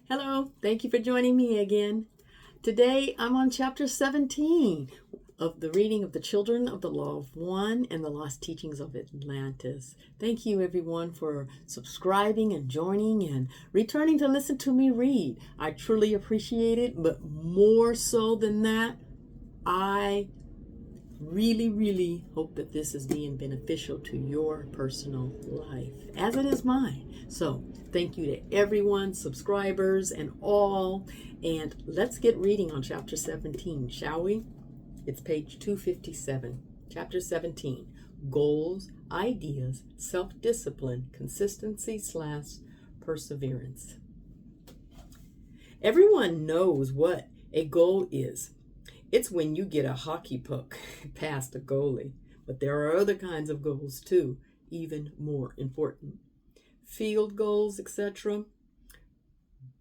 Hello, thank you for joining me again. Today I'm on chapter 17 of the reading of the Children of the Law of One and the Lost Teachings of Atlantis. Thank you everyone for subscribing and joining and returning to listen to me read. I truly appreciate it, but more so than that, I really hope that this is being beneficial to your personal life, as it is mine. So thank you to everyone, subscribers and all, and let's get reading on chapter 17, shall we? It's page 257, chapter 17, Goals, Ideas, Self-Discipline, Consistency / Perseverance. Everyone knows what a goal is. It's when you get a hockey puck past a goalie. But there are other kinds of goals too, even more important. Field goals, etc.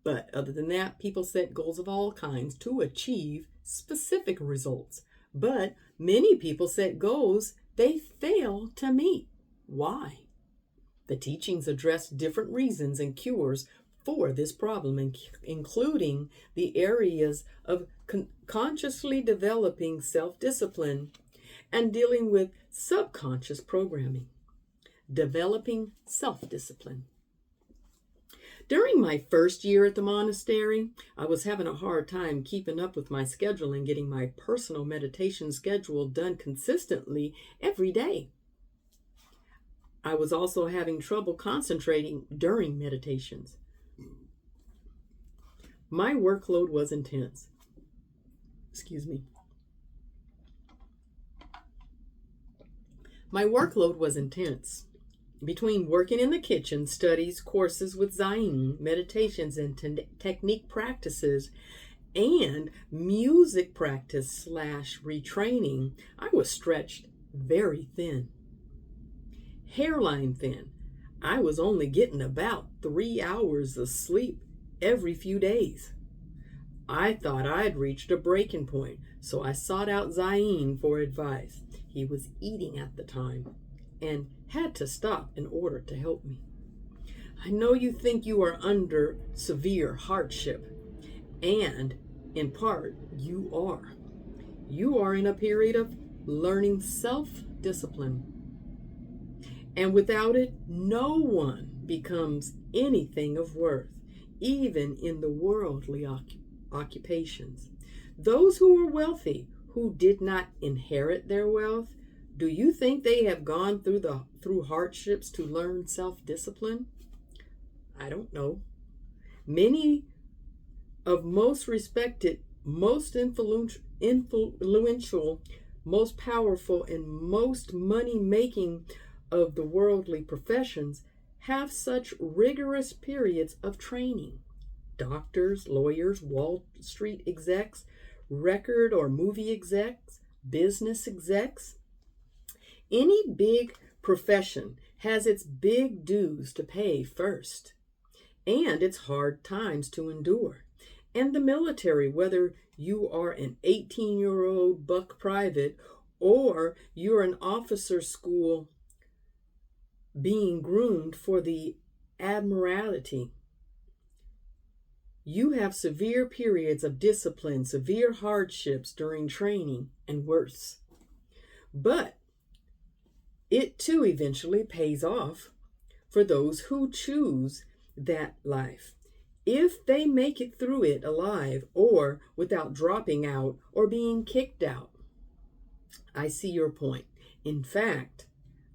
But other than that, people set goals of all kinds to achieve specific results. But many people set goals they fail to meet. Why? The teachings address different reasons and cures for this problem, including the areas of consciously developing self-discipline and dealing with subconscious programming. Developing self-discipline. During my first year at the monastery, I was having a hard time keeping up with my schedule and getting my personal meditation schedule done consistently every day. I was also having trouble concentrating during meditations. My workload was intense. My workload was intense. Between working in the kitchen, studies, courses with Zain, meditations and technique practices, and music practice / retraining, I was stretched very thin. Hairline thin. I was only getting about 3 hours of sleep every few days. I thought I'd reached a breaking point, so I sought out Zain for advice. He was eating at the time and had to stop in order to help me. I know you think you are under severe hardship, and in part you are. You are in a period of learning self-discipline. And without it, no one becomes anything of worth, even in the worldly occupations. Those who are wealthy, who did not inherit their wealth, do you think they have gone through hardships to learn self-discipline? I don't know. Many of most respected, most influential, most powerful, and most money-making of the worldly professions have such rigorous periods of training. Doctors, lawyers, Wall Street execs, record or movie execs, business execs. Any big profession has its big dues to pay first, and its hard times to endure. And the military, whether you are an 18-year-old buck private or you're an officer school being groomed for the admiralty, you have severe periods of discipline, severe hardships during training, and worse. But it too eventually pays off for those who choose that life, if they make it through it alive or without dropping out or being kicked out. I see your point. In fact,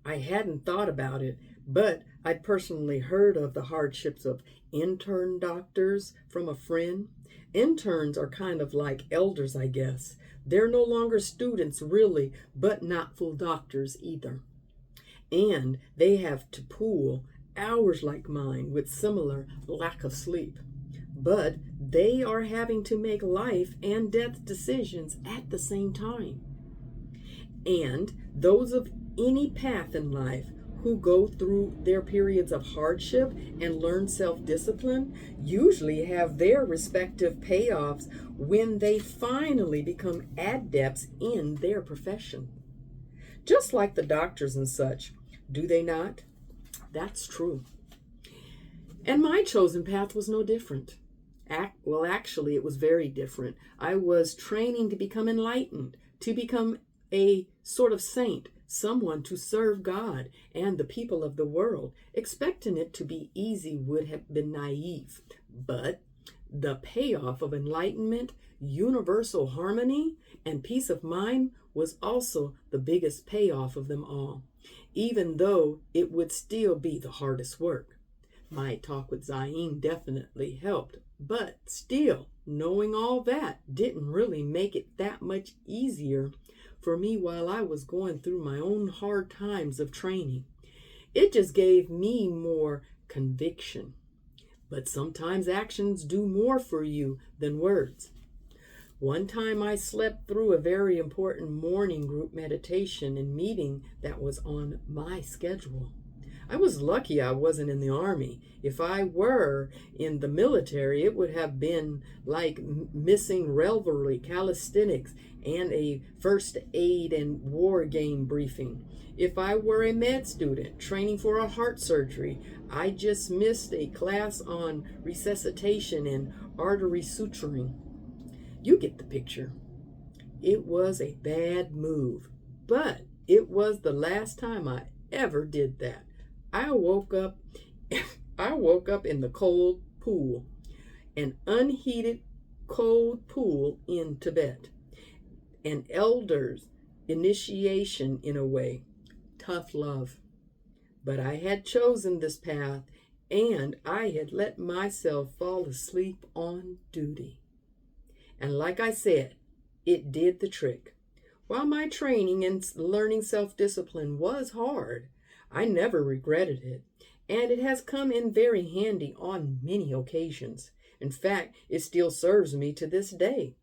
I hadn't thought about it, but I'd personally heard of the hardships of intern doctors from a friend. Interns are kind of like elders, I guess. They're no longer students, really, but not full doctors either. And they have to pool hours like mine with similar lack of sleep. But they are having to make life and death decisions at the same time. And those of any path in life who go through their periods of hardship and learn self-discipline usually have their respective payoffs when they finally become adepts in their profession. Just like the doctors and such, do they not? That's true. And my chosen path was no different. Actually, it was very different. I was training to become enlightened, to become a sort of saint, someone to serve God and the people of the world. Expecting it to be easy would have been naive. But the payoff of enlightenment, universal harmony, and peace of mind was also the biggest payoff of them all, even though it would still be the hardest work. My talk with Zayn definitely helped, but still, knowing all that didn't really make it that much easier for me while I was going through my own hard times of training. It just gave me more conviction. But sometimes actions do more for you than words. One time I slept through a very important morning group meditation and meeting that was on my schedule. I was lucky I wasn't in the army. If I were in the military, it would have been like missing revelry, calisthenics, and a first aid and war game briefing. If I were a med student training for a heart surgery, I just missed a class on resuscitation and artery suturing. You get the picture. It was a bad move, but it was the last time I ever did that. I woke up in the cold pool, an unheated cold pool in Tibet, an elder's initiation in a way, tough love. But I had chosen this path, and I had let myself fall asleep on duty. And like I said, it did the trick. While my training and learning self-discipline was hard, I never regretted it, and it has come in very handy on many occasions. In fact, it still serves me to this day.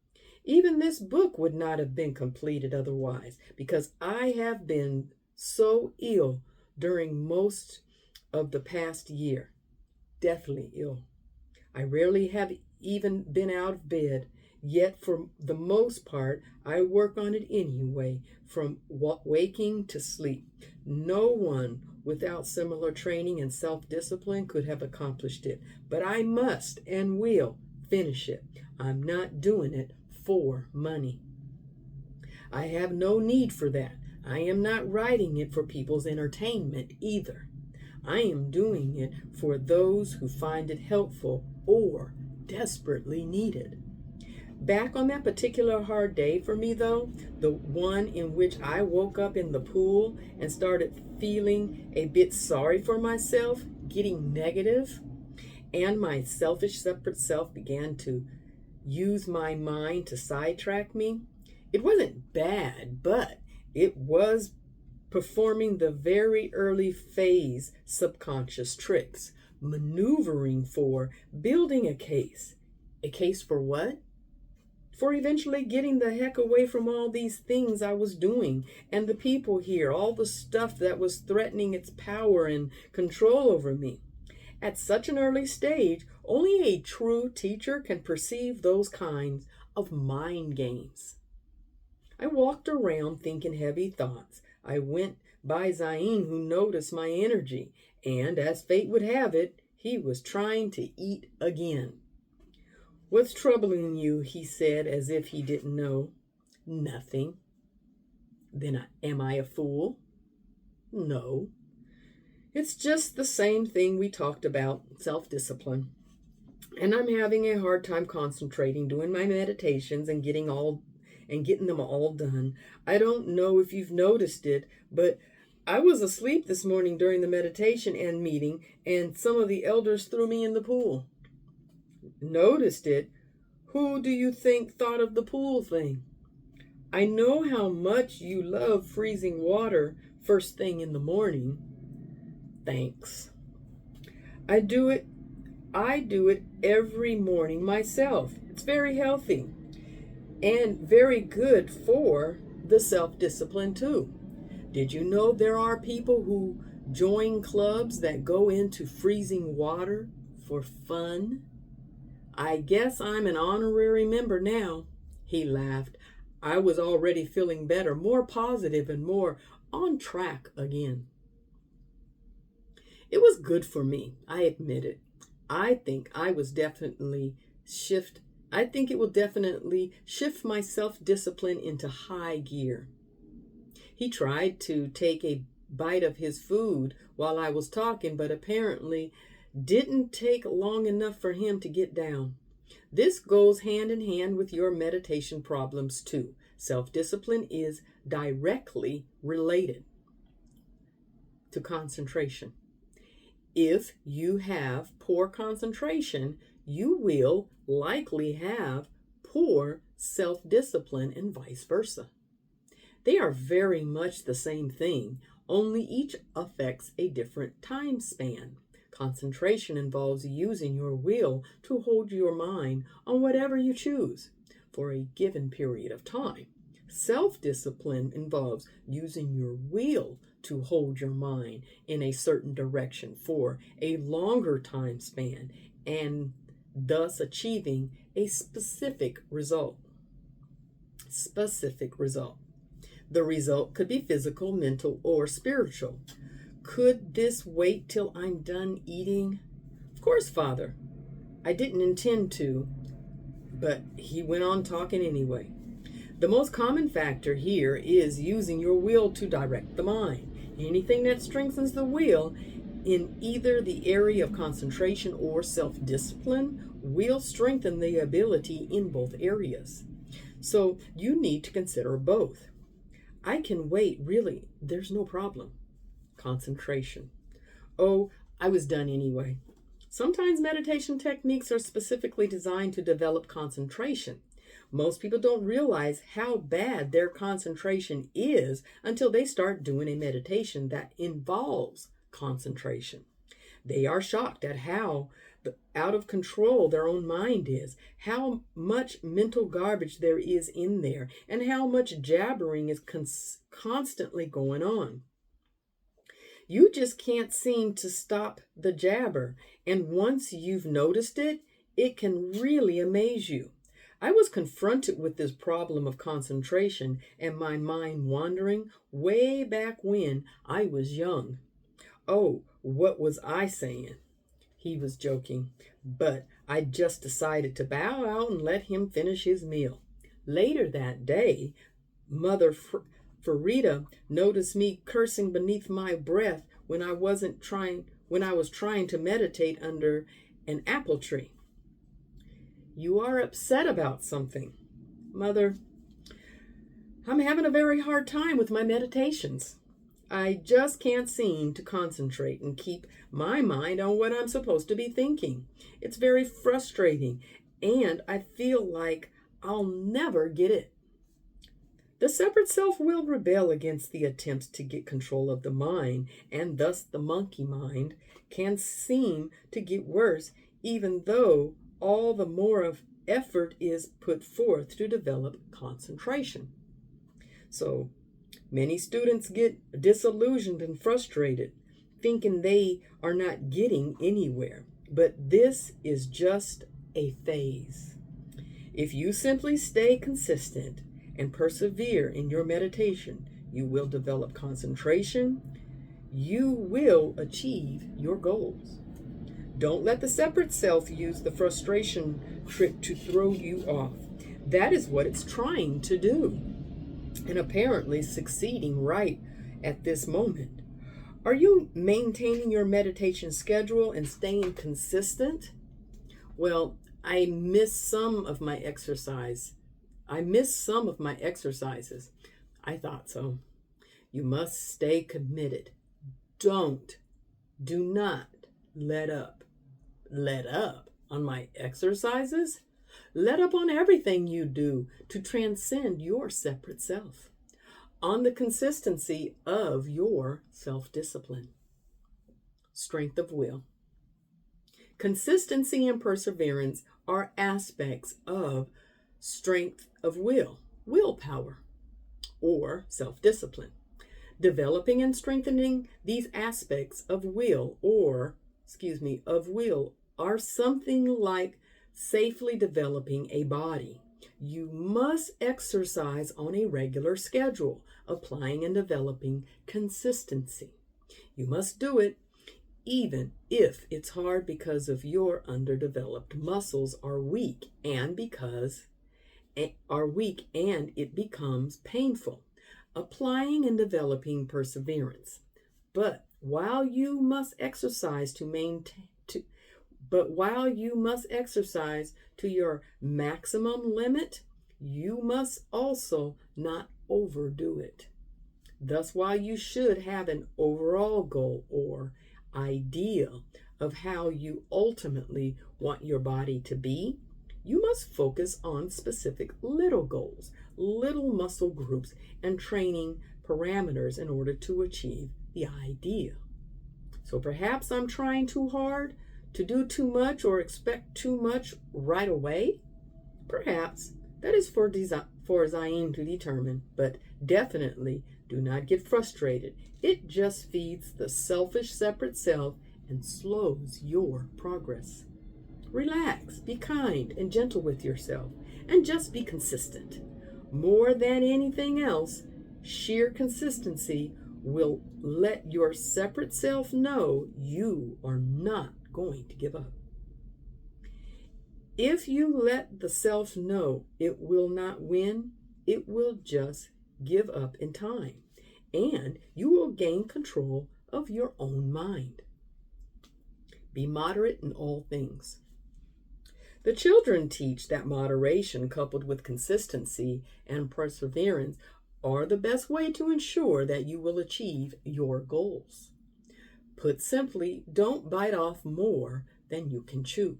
Even this book would not have been completed otherwise, because I have been so ill during most of the past year. Deathly ill. I rarely have even been out of bed, yet for the most part, I work on it anyway, from waking to sleep. No one without similar training and self-discipline could have accomplished it, but I must and will finish it. I'm not doing it for money. I have no need for that. I am not writing it for people's entertainment either. I am doing it for those who find it helpful or desperately need it. Back on that particular hard day for me, though, the one in which I woke up in the pool and started feeling a bit sorry for myself, getting negative, and my selfish, separate self began to use my mind to sidetrack me. It wasn't bad, but it was performing the very early phase subconscious tricks, maneuvering for building a case. A case for what? For eventually getting the heck away from all these things I was doing and the people here, all the stuff that was threatening its power and control over me. At such an early stage, only a true teacher can perceive those kinds of mind games. I walked around thinking heavy thoughts. I went by Zayn, who noticed my energy, and as fate would have it, he was trying to eat again. "What's troubling you?" he said, as if he didn't know. "Nothing." "Then am I a fool?" "No. It's just the same thing we talked about, self-discipline. And I'm having a hard time concentrating, doing my meditations and getting them all done. I don't know if you've noticed it, but I was asleep this morning during the meditation and meeting, and some of the elders threw me in the pool." "Noticed it? Who do you think thought of the pool thing?" "I know how much you love freezing water first thing in the morning." "Thanks." I do it every morning myself. It's very healthy and very good for the self-discipline too. Did you know there are people who join clubs that go into freezing water for fun? "I guess I'm an honorary member now." He laughed. I was already feeling better, more positive, and more on track again. It was good for me, I admit it. I think I was definitely I think it will definitely shift my self-discipline into high gear. He tried to take a bite of his food while I was talking, but apparently didn't take long enough for him to get down. This goes hand in hand with your meditation problems too. Self-discipline is directly related to concentration. If you have poor concentration, you will likely have poor self-discipline and vice versa. They are very much the same thing, only each affects a different time span. Concentration involves using your will to hold your mind on whatever you choose for a given period of time. Self-discipline involves using your will to hold your mind in a certain direction for a longer time span and thus achieving a specific result. The result could be physical, mental, or spiritual. Could this wait till I'm done eating? Of course, Father. I didn't intend to, but he went on talking anyway. The most common factor here is using your will to direct the mind. Anything that strengthens the will in either the area of concentration or self-discipline will strengthen the ability in both areas. So you need to consider both. I can wait, really, there's no problem. Concentration. Oh, I was done anyway. Sometimes meditation techniques are specifically designed to develop concentration. Most people don't realize how bad their concentration is until they start doing a meditation that involves concentration. They are shocked at how out of control their own mind is, how much mental garbage there is in there, and how much jabbering is constantly going on. You just can't seem to stop the jabber, and once you've noticed it, it can really amaze you. I was confronted with this problem of concentration and my mind wandering way back when I was young. Oh, what was I saying? He was joking, but I just decided to bow out and let him finish his meal. Later that day, Mother Farida noticed me cursing beneath my breath when I was trying to meditate under an apple tree. You are upset about something. Mother, I'm having a very hard time with my meditations. I just can't seem to concentrate and keep my mind on what I'm supposed to be thinking. It's very frustrating, and I feel like I'll never get it. The separate self will rebel against the attempts to get control of the mind, and thus the monkey mind can seem to get worse, even though all the more of effort is put forth to develop concentration. So many students get disillusioned and frustrated, thinking they are not getting anywhere. But this is just a phase. If you simply stay consistent and persevere in your meditation, you will develop concentration. You will achieve your goals. Don't let the separate self use the frustration trick to throw you off. That is what it's trying to do, and apparently succeeding right at this moment. Are you maintaining your meditation schedule and staying consistent? Well, I miss some of my exercises. I thought so. You must stay committed. Do not let up. Let up on my exercises? Let up on everything you do to transcend your separate self. On the consistency of your self-discipline. Strength of will. Consistency and perseverance are aspects of strength of willpower, or self-discipline. Developing and strengthening these aspects of will are something like safely developing a body. You must exercise on a regular schedule, applying and developing consistency. You must do it even if it's hard because of your underdeveloped muscles are weak and it becomes painful. Applying and developing perseverance. But while you must exercise to your maximum limit, you must also not overdo it. Thus, while you should have an overall goal or ideal of how you ultimately want your body to be, you must focus on specific little goals, little muscle groups, and training parameters in order to achieve the ideal. So perhaps I'm trying too hard to do too much or expect too much right away. Perhaps that is for Zayn to determine, but definitely do not get frustrated. It just feeds the selfish separate self and slows your progress. Relax, be kind and gentle with yourself, and just be consistent. More than anything else, sheer consistency will let your separate self know you are not going to give up. If you let the self know it will not win, it will just give up in time, and you will gain control of your own mind. Be moderate in all things. The children teach that moderation coupled with consistency and perseverance are the best way to ensure that you will achieve your goals. Put simply, don't bite off more than you can chew.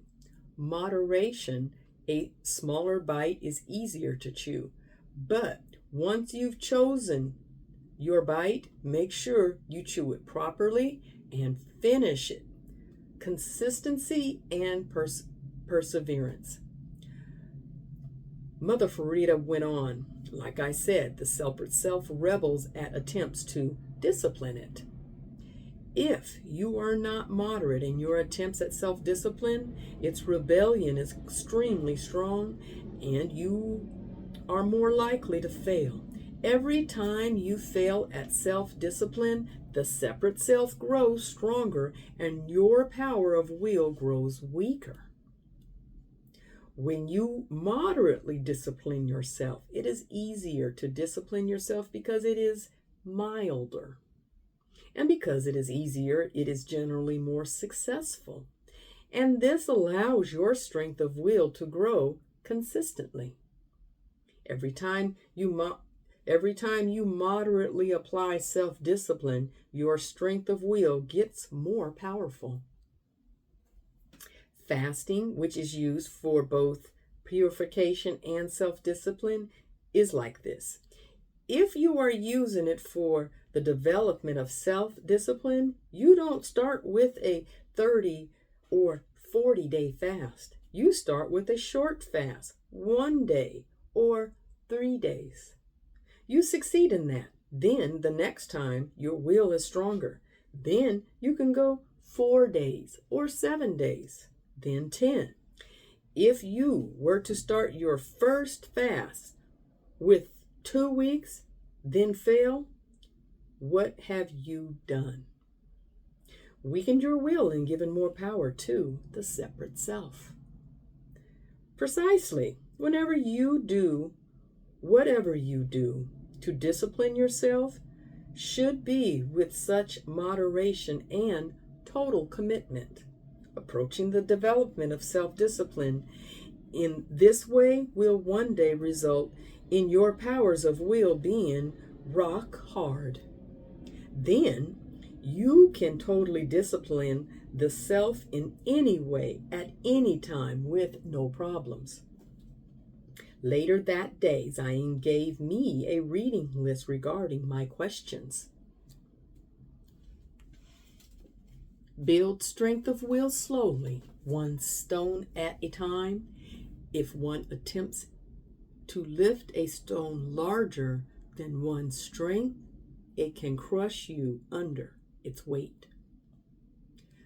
Moderation, a smaller bite is easier to chew, but once you've chosen your bite, make sure you chew it properly and finish it. Consistency and perseverance. Mother Farida went on, like I said, the separate self rebels at attempts to discipline it. If you are not moderate in your attempts at self-discipline, its rebellion is extremely strong and you are more likely to fail. Every time you fail at self-discipline, the separate self grows stronger and your power of will grows weaker. When you moderately discipline yourself, it is easier to discipline yourself because it is milder. And because it is easier, it is generally more successful. And this allows your strength of will to grow consistently. Every time you moderately apply self-discipline, your strength of will gets more powerful. Fasting, which is used for both purification and self-discipline, is like this. If you are using it for the development of self-discipline, you don't start with a 30 or 40-day fast. You start with a short fast, 1 day or 3 days. You succeed in that. Then the next time your will is stronger. Then you can go 4 days or 7 days, then 10. If you were to start your first fast with 2 weeks, then fail, what have you done? Weakened your will and given more power to the separate self. Precisely, whatever you do to discipline yourself should be with such moderation and total commitment. Approaching the development of self-discipline in this way will one day result in your powers of will being rock hard. Then you can totally discipline the self in any way at any time with no problems. Later that day, Zayn gave me a reading list regarding my questions. Build strength of will slowly, 1 stone at a time. If one attempts to lift a stone larger than one's strength, it can crush you under its weight.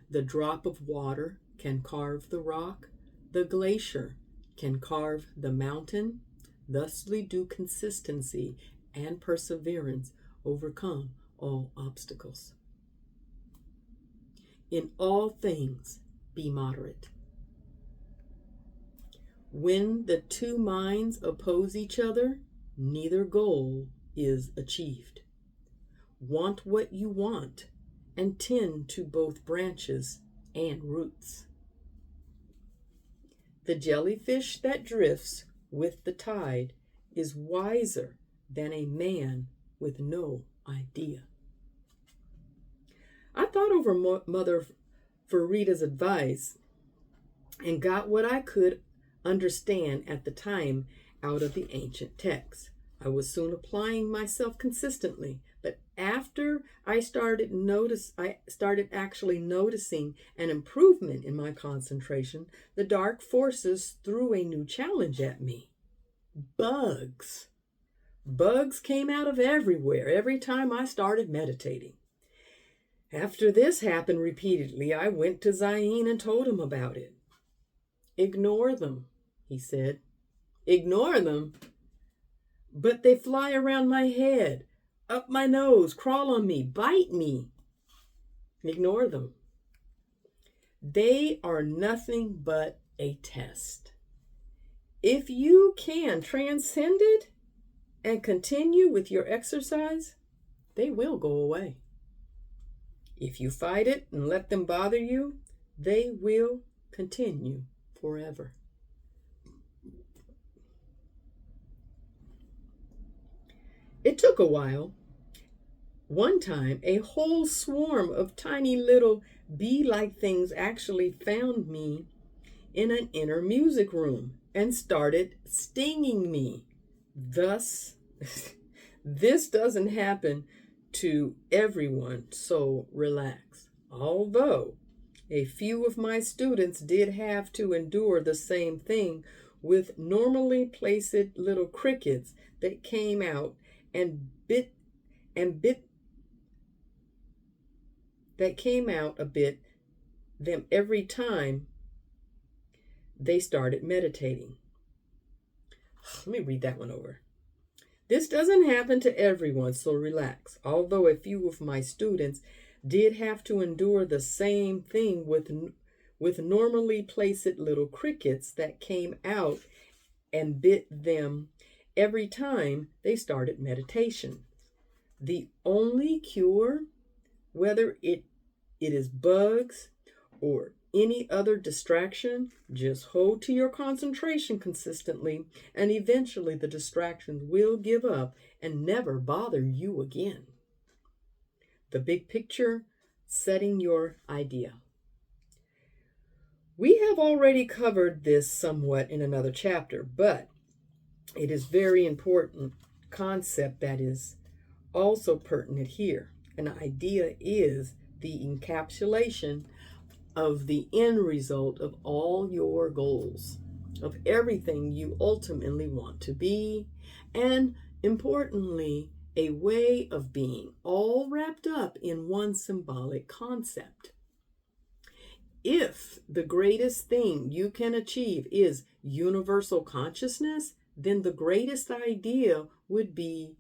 The drop of water can carve the rock. The glacier can carve the mountain. Thusly do consistency and perseverance overcome all obstacles. In all things, be moderate. When the two minds oppose each other, neither goal is achieved. Want what you want, and tend to both branches and roots. The jellyfish that drifts with the tide is wiser than a man with no idea. I thought over Mother Farida's advice and got what I could understand at the time out of the ancient texts. I was soon applying myself consistently, but after I started actually noticing an improvement in my concentration, the dark forces threw a new challenge at me. Bugs. Bugs came out of everywhere every time I started meditating. After this happened repeatedly, I went to Zayn and told him about it. Ignore them, he said. Ignore them? But they fly around my head, up my nose, crawl on me, bite me. Ignore them. They are nothing but a test. If you can transcend it and continue with your exercise, they will go away. If you fight it and let them bother you, they will continue forever. It took a while. One time, a whole swarm of tiny little bee-like things actually found me in an inner music room and started stinging me. Thus, this doesn't happen to everyone, so relax. Although a few of my students did have to endure the same thing with normally placed little crickets that came out and bit them every time they started meditating. Let me read that one over. This doesn't happen to everyone, so relax. Although a few of my students did have to endure the same thing with normally placed little crickets that came out and bit them every time they started meditation. The only cure, whether it is bugs or any other distraction, just hold to your concentration consistently, and eventually the distractions will give up and never bother you again. The big picture, setting your idea. We have already covered this somewhat in another chapter, but it is very important concept that is also pertinent here. An idea is the encapsulation of the end result of all your goals, of everything you ultimately want to be, and importantly, a way of being, all wrapped up in one symbolic concept. If the greatest thing you can achieve is universal consciousness, then the greatest idea would be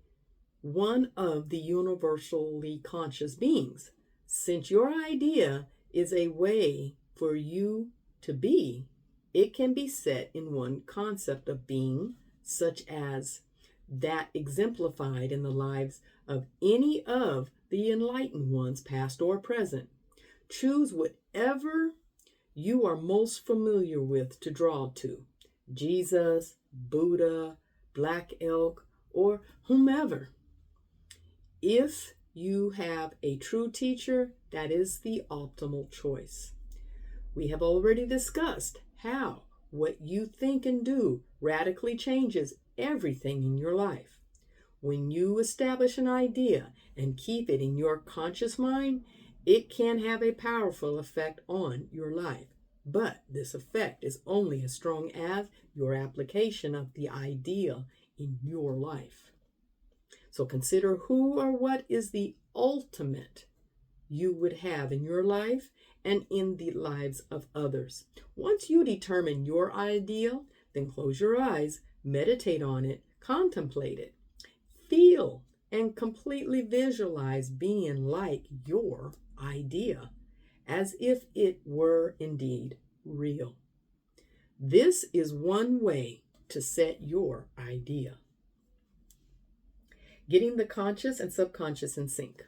one of the universally conscious beings. Since your idea is a way for you to be, it can be set in one concept of being, such as that exemplified in the lives of any of the enlightened ones, past or present. Choose whatever you are most familiar with to draw to. Jesus, Buddha, Black Elk, or whomever. If you have a true teacher, that is the optimal choice. We have already discussed how what you think and do radically changes everything in your life. When you establish an idea and keep it in your conscious mind, it can have a powerful effect on your life. But this effect is only as strong as your application of the idea in your life. So consider who or what is the ultimate you would have in your life and in the lives of others. Once you determine your ideal, then close your eyes, meditate on it, contemplate it, feel and completely visualize being like your idea. as if it were indeed real. This is one way to set your idea. Getting the conscious and subconscious in sync.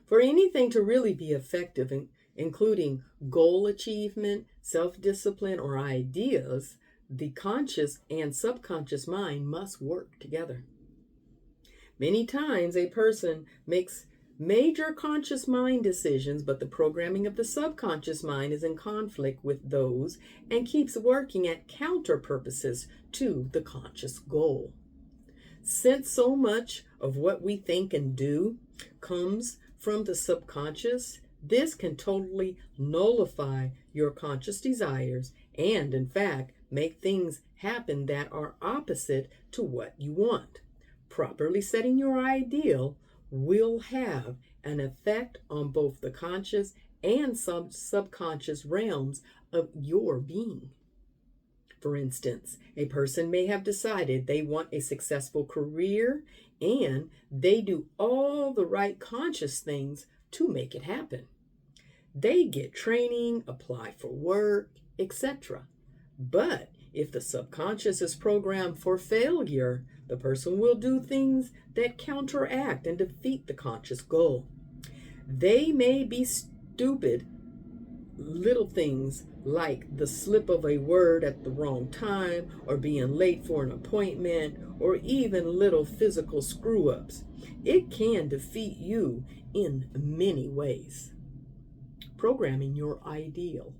For anything to really be effective, including goal achievement, self-discipline, or ideas, the conscious and subconscious mind must work together. Many times a person makes major conscious mind decisions, but the programming of the subconscious mind is in conflict with those and keeps working at counter purposes to the conscious goal. Since so much of what we think and do comes from the subconscious, this can totally nullify your conscious desires and, in fact, make things happen that are opposite to what you want. Properly setting your ideal will have an effect on both the conscious and subconscious realms of your being. For instance, a person may have decided they want a successful career and they do all the right conscious things to make it happen. They get training, apply for work, etc. But if the subconscious is programmed for failure, the person will do things that counteract and defeat the conscious goal. They may be stupid little things like the slip of a word at the wrong time, or being late for an appointment, or even little physical screw-ups. It can defeat you in many ways. Programming your ideal.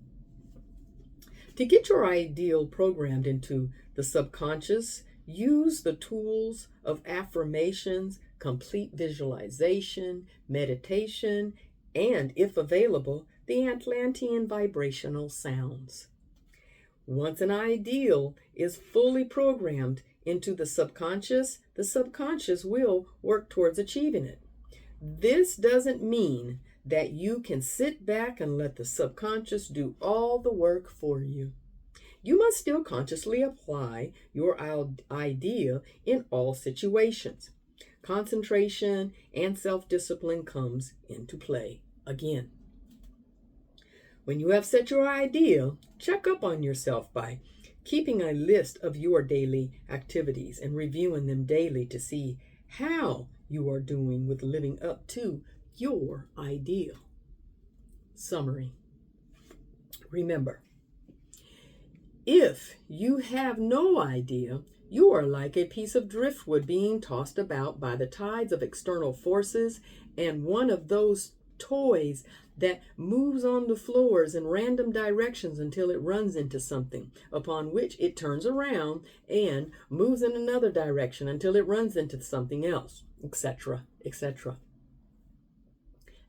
To get your ideal programmed into the subconscious, use the tools of affirmations, complete visualization, meditation, and, if available, the Atlantean vibrational sounds. Once an ideal is fully programmed into the subconscious will work towards achieving it. This doesn't mean that you can sit back and let the subconscious do all the work for you. You must still consciously apply your idea in all situations. Concentration and self-discipline comes into play again. When you have set your ideal, check up on yourself by keeping a list of your daily activities and reviewing them daily to see how you are doing with living up to your ideal. Summary. Remember, if you have no idea, you are like a piece of driftwood being tossed about by the tides of external forces, and one of those toys that moves on the floors in random directions until it runs into something, upon which it turns around and moves in another direction until it runs into something else, etc., etc.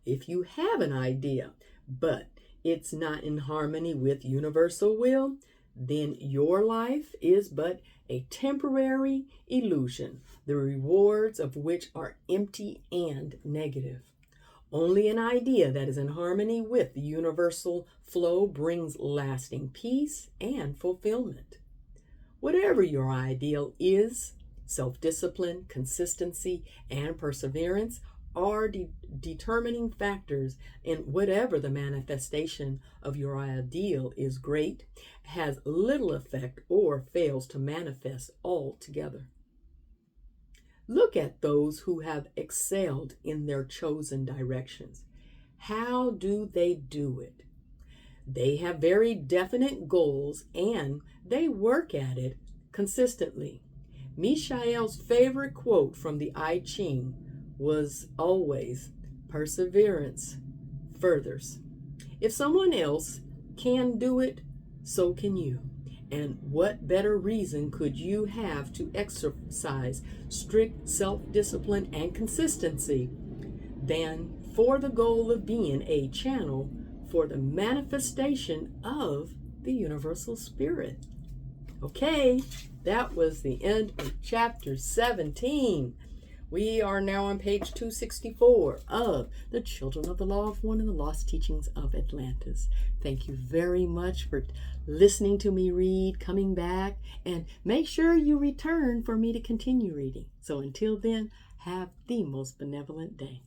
If you have an idea, but it's not in harmony with universal will, then your life is but a temporary illusion, the rewards of which are empty and negative. Only an idea that is in harmony with the universal flow brings lasting peace and fulfillment. Whatever your ideal is, self-discipline, consistency, and perseverance are determining factors in whatever the manifestation of your ideal is great, has little effect, or fails to manifest altogether. Look at those who have excelled in their chosen directions. How do they do it? They have very definite goals and they work at it consistently. Michael's favorite quote from the I Ching was always, "Perseverance furthers." If someone else can do it, so can you. And what better reason could you have to exercise strict self-discipline and consistency than for the goal of being a channel for the manifestation of the universal spirit? Okay, that was the end of chapter 17. We are now on page 264 of The Children of the Law of One and the Lost Teachings of Atlantis. Thank you very much for listening to me read, coming back, and make sure you return for me to continue reading. So until then, have the most benevolent day.